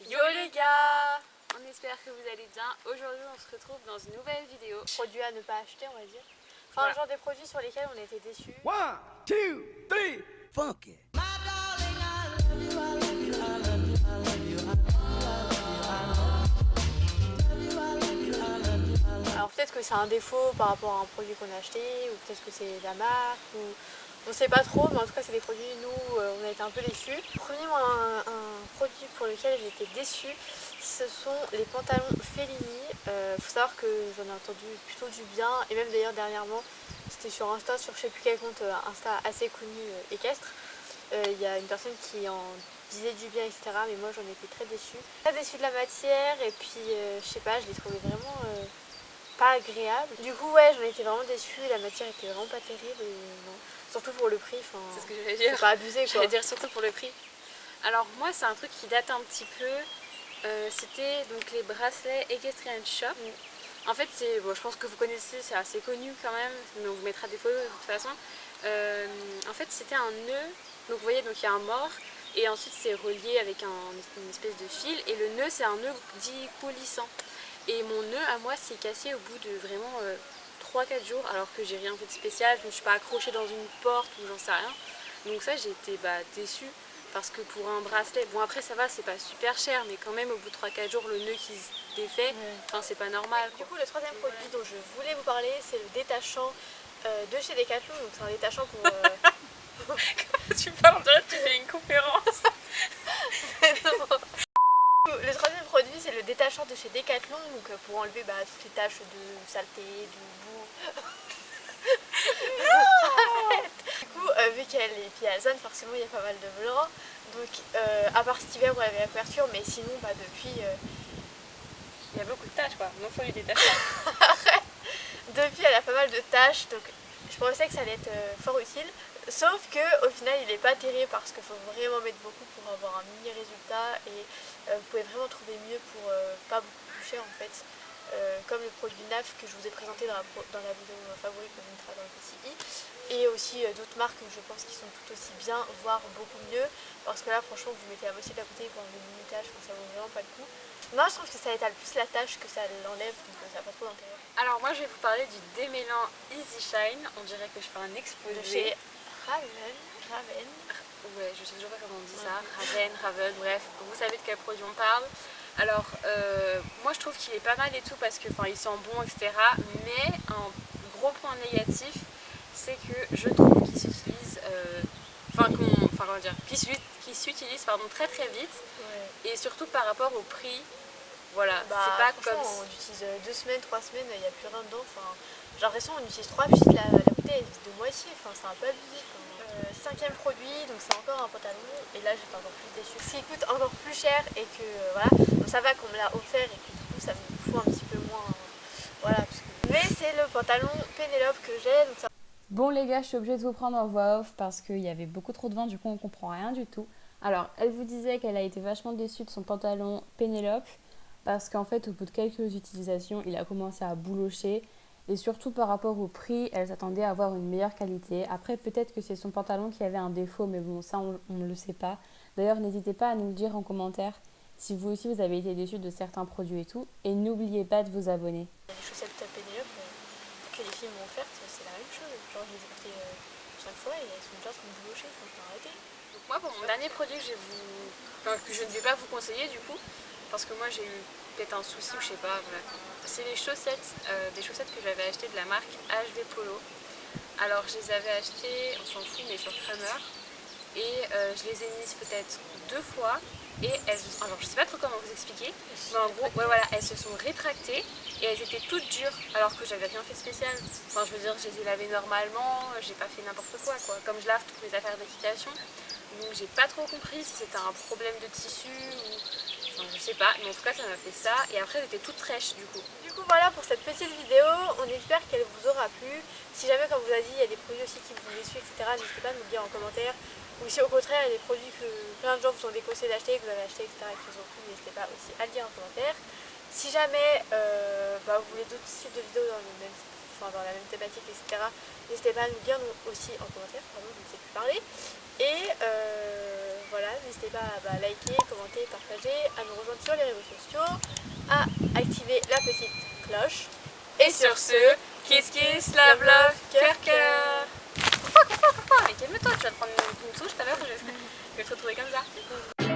Yo les gars! On espère que vous allez bien. Aujourd'hui on se retrouve dans une nouvelle vidéo. Produits à ne pas acheter, on va dire. Enfin, Voilà. genre des produits sur lesquels on était déçus. 1, 2, 3, funky. Alors peut-être que c'est un défaut par rapport à un produit qu'on a acheté, ou peut-être que c'est la marque, ou on sait pas trop, mais en tout cas c'est des produits, nous, on a été un peu déçus. Premier, moi, un produit pour lequel j'ai été déçue, ce sont les pantalons Fellini. Faut savoir que j'en ai entendu plutôt du bien, et même d'ailleurs dernièrement, c'était sur Insta, sur je sais plus quel compte Insta assez connu équestre. Il y a une personne qui en disait du bien, etc. Mais moi j'en étais très déçue. Très déçue de la matière, et puis je sais pas, je l'ai trouvé vraiment pas agréable. Du coup ouais, j'en étais vraiment déçue, la matière était vraiment pas terrible, et non. Surtout pour le prix, enfin, C'est ce que j'allais dire. faut pas abuser quoi. J'allais dire surtout pour le prix. Alors moi c'est un truc qui date un petit peu. C'était donc les bracelets Equestrian Shop. En fait c'est, bon, je pense que vous connaissez, c'est assez connu quand même, mais on vous mettra des photos de toute façon. En fait c'était un nœud, donc vous voyez, donc il y a un mort et ensuite c'est relié avec une espèce de fil, et le nœud c'est un nœud dit coulissant. Et mon nœud à moi s'est cassé au bout de vraiment 3-4 jours, alors que j'ai rien fait de spécial, je ne me suis pas accrochée dans une porte ou j'en sais rien. Donc ça j'ai été déçue, parce que pour un bracelet, bon après ça va, c'est pas super cher, mais quand même au bout de 3-4 jours le nœud qui se défait, enfin c'est pas normal quoi. Du coup le troisième produit dont je voulais vous parler, c'est le détachant de chez Decathlon. Donc c'est un détachant pour... Tu parles, on dirait que tu fais une conférence. Le troisième produit, c'est le détachant de chez Decathlon, donc pour enlever toutes les taches de saleté, de boue. Du coup, vu qu'elle est pieds alezane, forcément il y a pas mal de blanc. Donc à part cet hiver où elle avait la couverture, mais sinon depuis... Il y a beaucoup de tâches quoi, donc faut les détacher. Depuis elle a pas mal de taches, donc je pensais que ça allait être fort utile. Sauf que au final il n'est pas terrible, parce qu'il faut vraiment mettre beaucoup pour avoir un mini résultat, et vous pouvez vraiment trouver mieux pour pas beaucoup plus cher en fait. Comme le produit NAF que je vous ai présenté dans la vidéo favorite que je mettrai dans le petit i, et aussi d'autres marques je pense qui sont tout aussi bien, voire beaucoup mieux, parce que là franchement vous mettez la moitié de la bouteille pour enlever une mini tâche, ça vaut vraiment pas le coup. Moi je trouve que ça étale plus la tâche que ça l'enlève, donc ça n'a pas trop d'intérêt. Alors moi je vais vous parler du démêlant Easy Shine, on dirait que je fais un exposé. De chez Raven. Ouais, je sais toujours pas comment on dit ça, Raven, bref, vous savez de quel produit on parle. Alors, moi je trouve qu'il est pas mal et tout, parce que il sent bon, etc. Mais un gros point négatif, c'est que je trouve qu'il s'utilise, qu'il s'utilise très très vite, et surtout par rapport au prix. Voilà, c'est pas comme on utilise 2 semaines, 3 semaines, il n'y a plus rien dedans. J'ai l'impression qu'on utilise 3 petites, la bouteille est vide de moitié, c'est un peu abusé. Cinquième produit, donc c'est encore un pantalon, et là j'étais encore plus déçue. Ce qui coûte encore plus cher, et que voilà, donc ça va qu'on me l'a offert, et que du coup ça me fout un petit peu moins, mais c'est le pantalon Pénélope que j'ai, donc ça... Bon les gars, je suis obligée de vous prendre en voix off parce qu'il y avait beaucoup trop de vent, du coup on comprend rien du tout. Alors, elle vous disait qu'elle a été vachement déçue de son pantalon Pénélope, parce qu'en fait au bout de quelques utilisations, il a commencé à boulocher. Et surtout par rapport au prix, elle s'attendait à avoir une meilleure qualité. Après, peut-être que c'est son pantalon qui avait un défaut, mais bon, ça, on ne le sait pas. D'ailleurs, n'hésitez pas à nous le dire en commentaire si vous aussi vous avez été déçus de certains produits et tout. Et n'oubliez pas de vous abonner. Les chaussettes Pénélope que les filles m'ont offertes, c'est la même chose. Genre, je les ai portées 5 fois, et elles sont déjà en train de boulocher, faut arrêter. Donc moi, pour mon dernier produit que je ne vais pas vous conseiller du coup, parce que moi j'ai eu peut-être un souci ou je sais pas, voilà. C'est les chaussettes, des chaussettes que j'avais achetées de la marque HV Polo. Alors je les avais achetées, on s'en fout, mais sur Crummer, et je les ai mises peut-être 2 fois, et alors je sais pas trop comment vous expliquer, mais en gros, elles se sont rétractées, et elles étaient toutes dures, alors que j'avais rien fait de spécial. Enfin je veux dire, je les ai lavées normalement, j'ai pas fait n'importe quoi, comme je lave toutes mes affaires d'équitation. Donc j'ai pas trop compris si c'était un problème de tissu ou... je sais pas, mais en tout cas ça m'a fait ça, et après elles étaient toutes fraîches du coup. Du coup voilà pour cette petite vidéo, on espère qu'elle vous aura plu. Si jamais, comme vous a dit, il y a des produits aussi qui vous ont déçu, etc., n'hésitez pas à nous le dire en commentaire. Ou si au contraire il y a des produits que plein de gens vous ont déconseillé d'acheter, que vous avez acheté, etc., et qui vous ont plu, n'hésitez pas aussi à le dire en commentaire. Si jamais vous voulez d'autres types de vidéos dans la même thématique, etc., n'hésitez pas à nous le dire aussi en commentaire, pardon, je ne sais plus parler. Et voilà. voilà, n'hésitez pas à liker, commenter, partager, à nous rejoindre sur les réseaux sociaux, à activer la petite cloche. Et sur ce, kiss kiss, love love, cœur cœur. Mais calme-toi, tu vas te prendre une touche tout à l'heure, je vais te retrouver comme ça.